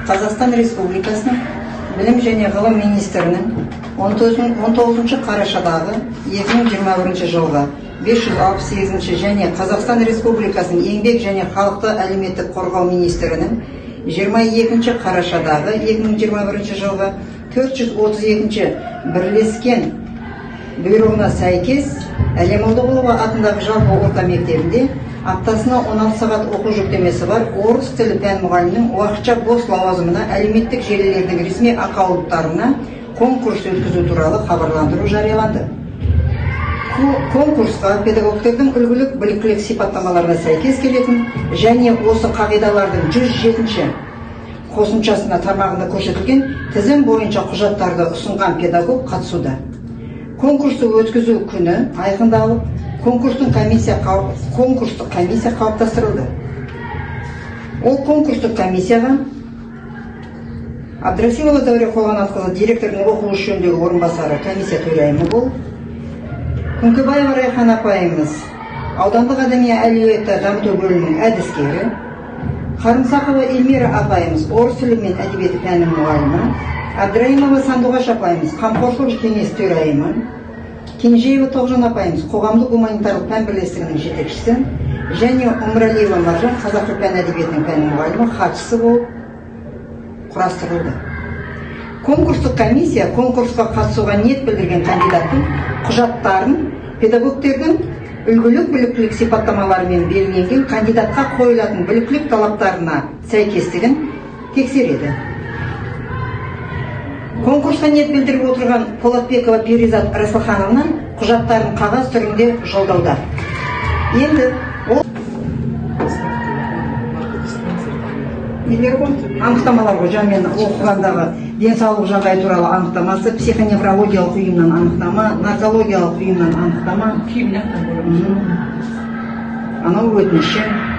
Қазақстан Республикасының Білім және ғылым министрінің 19 қарашадағы 2021 жылғы 568 және Қазақстан Республикасының еңбек және халықты әлеуметтік қорғау министрінің 22 қарашадағы 2021 жылғы 432 бірлескен бұйрығына сәйкес Әлем Молдағұлова атындағы жалпы орта мектебінде аптасына 16 сағат оқу жүктемесі бар орыс тілі пән мұғалімінің уақытша бос лауазымына әлеуметтік желілердің ресми аккаунттарына конкурс өткізу туралы хабарландыру жарияланды. Конкурсқа педагогтердің үлгілік біліктілік сипаттамаларына сәйкес келетін және осы қағидалардың 107-ші қосымшасына тармағында көрсетілген тізім бойынша құжаттарды ұсынған педагог қатысуда. Конкурсты өткізу күні айқындалып, конкурстық комиссия қалыптастырылды. Ол конкурстық комиссияға Абдрасилова Зәуре Қолғанатқызы директорының оқу жөніндегі орынбасары комиссия төрайымы болып, Күнкебаева Райхан апайымыз аудандық адами әлеуетті дамыту бөлімінің әдіскері, Қарымсақова Эльмира апайымыз орыс тілі мен әдебиеті пәнінің мұғалімі, Абдраимова Сандуғаш апайымыз қамқоршылық кеңес төрайымы, Кенжеева Тоғжан апайымыз қоғамдық гуманитарлық пән бірлестігінің жетекшісі және Умралиева Маржан қазақ пән әдебиетінің пән мұғалімі хатшысы болып құрастырылды. Конкурстық комиссия конкурсқа қатысуға ниет білдірген кандидаттың құжаттарын педагогтердің үлгілік біліктілік сипаттамаларымен белгіленген кандидатқа қойылатын біліктілік талаптарына сәйкестігін тексереді. Конкурсқа ниет білдіріп отырған Полатбекова Перизат Расылхановна құжаттарын қағаз түрінде жолдауда. Енді ол анықтамалар ғой, жаңамен оқығандағы денсаулық жағдайы туралы анықтамасы, психоневрологиялық ұйымнан анықтама, наркологиялық ұйымнан анықтама, анау өтініші.